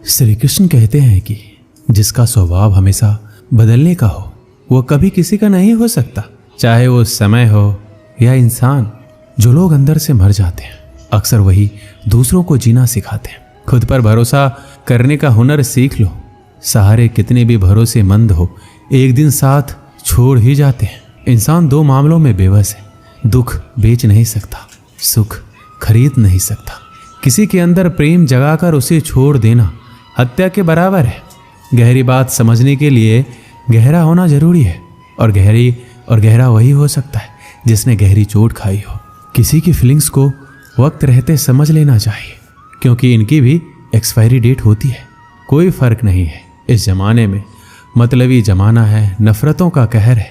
श्री कृष्ण कहते हैं कि जिसका स्वभाव हमेशा बदलने का हो वो कभी किसी का नहीं हो सकता, चाहे वो समय हो या इंसान। जो लोग अंदर से मर जाते हैं अक्सर वही दूसरों को जीना सिखाते हैं। खुद पर भरोसा करने का हुनर सीख लो। सहारे कितने भी भरोसेमंद हो एक दिन साथ छोड़ ही जाते हैं। इंसान दो मामलों में बेबस है, दुख बेच नहीं सकता, सुख खरीद नहीं सकता। किसी के अंदर प्रेम जगाकर उसे छोड़ देना हत्या के बराबर है। गहरी बात समझने के लिए गहरा होना जरूरी है, और गहरा वही हो सकता है जिसने गहरी चोट खाई हो। किसी की फीलिंग्स को वक्त रहते समझ लेना चाहिए, क्योंकि इनकी भी एक्सपायरी डेट होती है। कोई फर्क नहीं है इस जमाने में, मतलबी जमाना है, नफरतों का कहर है।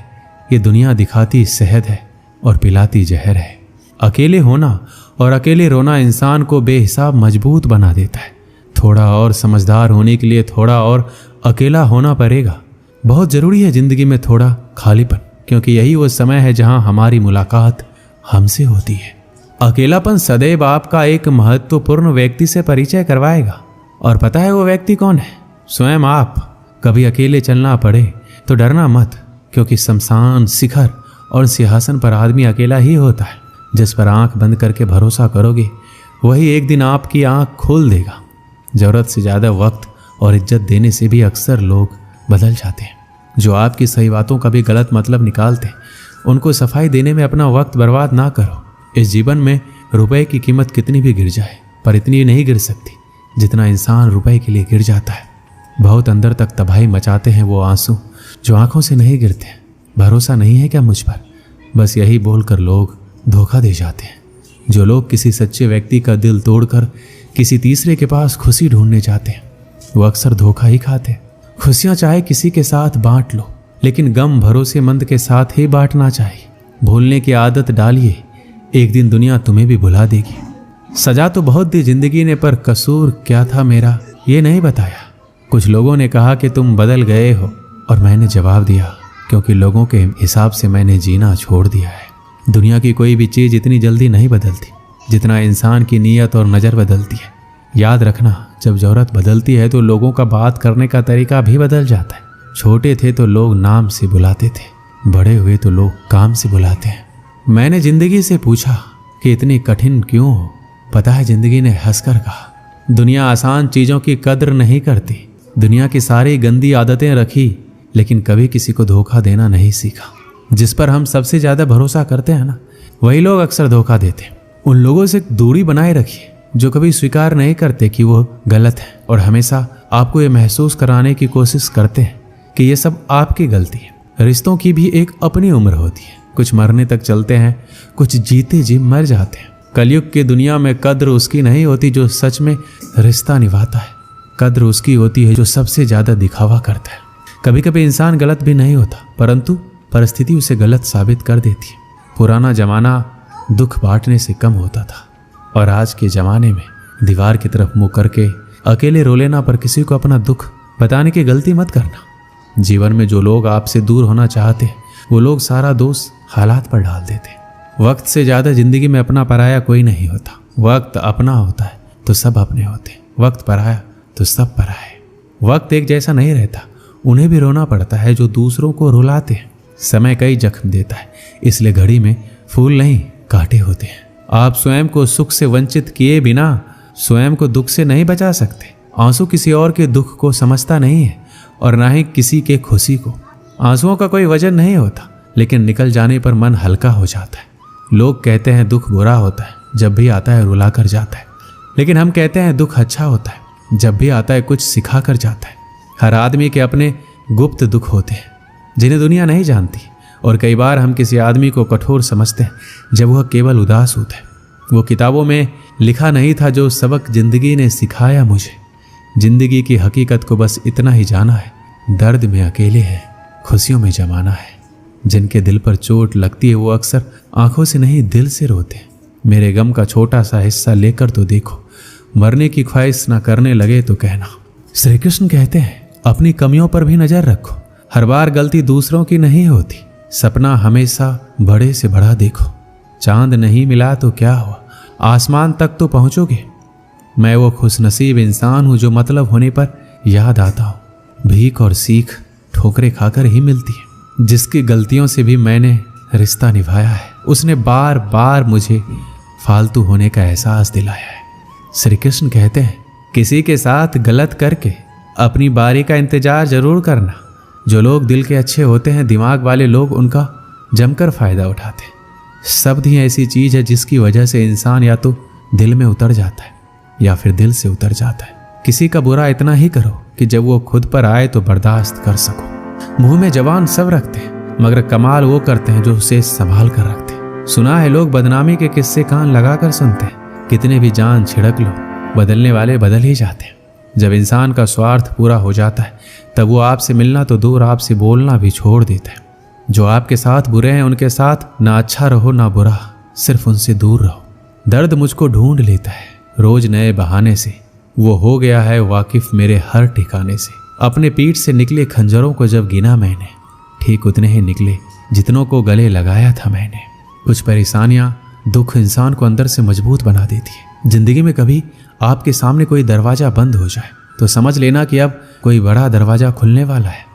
ये दुनिया दिखाती शहद है और पिलाती जहर है। अकेले होना और अकेले रोना इंसान को बेहिसाब मजबूत बना देता है। थोड़ा और समझदार होने के लिए थोड़ा और अकेला होना पड़ेगा। बहुत ज़रूरी है ज़िंदगी में थोड़ा खालीपन, क्योंकि यही वो समय है जहां हमारी मुलाकात हमसे होती है। अकेलापन सदैव आपका एक महत्वपूर्ण व्यक्ति से परिचय करवाएगा, और पता है वो व्यक्ति कौन है? स्वयं आप। कभी अकेले चलना पड़े तो डरना मत, क्योंकि शमशान, शिखर और सिंहासन पर आदमी अकेला ही होता है। जिस पर आंख बंद करके भरोसा करोगे वही एक दिन आपकी आंख खोल देगा। ज़रूरत से ज़्यादा वक्त और इज्जत देने से भी अक्सर लोग बदल जाते हैं। जो आपकी सही बातों का भी गलत मतलब निकालते हैं उनको सफाई देने में अपना वक्त बर्बाद ना करो। इस जीवन में रुपए की कीमत कितनी भी गिर जाए, पर इतनी नहीं गिर सकती जितना इंसान रुपए के लिए गिर जाता है। बहुत अंदर तक तबाही मचाते हैं वो आंसू जो आंखों से नहीं गिरते। भरोसा नहीं है क्या मुझ पर? बस यही बोलकर लोग धोखा दे जाते हैं। जो लोग किसी सच्चे व्यक्ति का दिल तोड़कर किसी तीसरे के पास खुशी ढूंढने जाते हैं वो अक्सर धोखा ही खाते हैं। खुशियां चाहे किसी के साथ बांट लो, लेकिन गम भरोसेमंद के साथ ही बांटना चाहिए। भूलने की आदत डालिए, एक दिन दुनिया तुम्हें भी भुला देगी। सजा तो बहुत दी जिंदगी ने, पर कसूर क्या था मेरा ये नहीं बताया। कुछ लोगों ने कहा कि तुम बदल गए हो, और मैंने जवाब दिया क्योंकि लोगों के हिसाब से मैंने जीना छोड़ दिया है। दुनिया की कोई भी चीज़ इतनी जल्दी नहीं बदलती जितना इंसान की नीयत और नज़र बदलती है। याद रखना, जब ज़रूरत बदलती है तो लोगों का बात करने का तरीका भी बदल जाता है। छोटे थे तो लोग नाम से बुलाते थे, बड़े हुए तो लोग काम से बुलाते हैं। मैंने ज़िंदगी से पूछा कि इतनी कठिन क्यों हो? पता है ज़िंदगी ने हंसकर कहा, दुनिया आसान चीज़ों की कद्र नहीं करती। दुनिया की सारी गंदी आदतें रखी, लेकिन कभी किसी को धोखा देना नहीं सीखा। जिस पर हम सबसे ज़्यादा भरोसा करते हैं ना, वही लोग अक्सर धोखा देते हैं। उन लोगों से दूरी बनाए रखिए जो कभी स्वीकार नहीं करते कि वो गलत है, और हमेशा आपको ये महसूस कराने की कोशिश करते हैं कि ये सब आपकी गलती है। रिश्तों की भी एक अपनी उम्र होती है। कुछ मरने तक चलते हैं, कुछ जीते जी मर जाते हैं। कलयुग की दुनिया में कद्र उसकी नहीं होती जो सच में रिश्ता निभाता है। कद्र उसकी होती है जो सबसे ज़्यादा दिखावा करता है। कभी कभी इंसान गलत भी नहीं होता, परंतु परिस्थिति उसे गलत साबित कर देती है। पुराना जमाना दुख बांटने से कम होता था, और आज के ज़माने में दीवार की तरफ मुँह करके अकेले रो लेना। पर किसी को अपना दुख बताने की गलती मत करना। जीवन में जो लोग आपसे दूर होना चाहते हैं वो लोग सारा दोष हालात पर डाल देते हैं। वक्त से ज़्यादा जिंदगी में अपना पराया कोई नहीं होता। वक्त अपना होता है तो सब अपने होते हैं, वक्त पराया तो सब पराए। वक्त एक जैसा नहीं रहता, उन्हें भी रोना पड़ता है जो दूसरों को रुलाते हैं। समय कई जख्म देता है, इसलिए घड़ी में फूल नहीं कांटे होते हैं। आप स्वयं को सुख से वंचित किए बिना स्वयं को दुख से नहीं बचा सकते। आंसू किसी और के दुख को समझता नहीं है, और ना ही किसी के खुशी को। आंसुओं का कोई वजन नहीं होता, लेकिन निकल जाने पर मन हल्का हो जाता है। लोग कहते हैं दुख बुरा होता है, जब भी आता है रुला कर जाता है, लेकिन हम कहते हैं दुख अच्छा होता है, जब भी आता है कुछ सिखा कर जाता है। हर आदमी के अपने गुप्त दुख होते हैं जिन्हें दुनिया नहीं जानती, और कई बार हम किसी आदमी को कठोर समझते हैं जब वह केवल उदास होता है। वो किताबों में लिखा नहीं था जो सबक जिंदगी ने सिखाया मुझे। जिंदगी की हकीकत को बस इतना ही जाना है, दर्द में अकेले हैं, खुशियों में जमाना है। जिनके दिल पर चोट लगती है वो अक्सर आंखों से नहीं दिल से रोते हैं। मेरे गम का छोटा सा हिस्सा लेकर तो देखो, मरने की ख्वाहिश ना करने लगे तो कहना। श्री कृष्ण कहते हैं अपनी कमियों पर भी नजर रखो। हर बार गलती दूसरों की नहीं होती। सपना हमेशा बड़े से बड़ा देखो। चांद नहीं मिला तो क्या हुआ, आसमान तक तो पहुंचोगे। मैं वो खुशनसीब इंसान हूं जो मतलब होने पर याद आता हूं। भीख और सीख ठोकरें खाकर ही मिलती है। जिसकी गलतियों से भी मैंने रिश्ता निभाया है, उसने बार बार मुझे फालतू होने का एहसास दिलाया है। श्री कृष्ण कहते हैं, किसी के साथ गलत करके अपनी बारी का इंतजार जरूर करना। जो लोग दिल के अच्छे होते हैं, दिमाग वाले लोग उनका जमकर फायदा उठाते हैं। शब्द ही ऐसी चीज है जिसकी वजह से इंसान या तो दिल में उतर जाता है या फिर दिल से उतर जाता है। किसी का बुरा इतना ही करो कि जब वो खुद पर आए तो बर्दाश्त कर सको। मुंह में जबान सब रखते हैं, मगर कमाल वो करते हैं जो उसे संभाल कर रखते हैं। सुना है लोग बदनामी के किस्से कान लगाकर सुनते हैं। कितने भी जान छिड़क लो, बदलने वाले बदल ही जाते हैं। जब इंसान का स्वार्थ पूरा हो जाता है तब वो आपसे मिलना तो दूर, आपसे बोलना भी छोड़ देता है। जो आपके साथ बुरे हैं उनके साथ ना अच्छा रहो ना बुरा, सिर्फ उनसे दूर रहो। दर्द मुझको ढूंढ लेता है रोज नए बहाने से। वो हो गया है वाकिफ मेरे हर ठिकाने से। अपने पीठ से निकले खंजरों को जब गिना मैंने, ठीक उतने ही निकले जितनों को गले लगाया था मैंने। कुछ परेशानियां, दुख इंसान को अंदर से मजबूत बना देती है। जिंदगी में कभी आपके सामने कोई दरवाजा बंद हो जाए तो समझ लेना कि अब कोई बड़ा दरवाजा खुलने वाला है।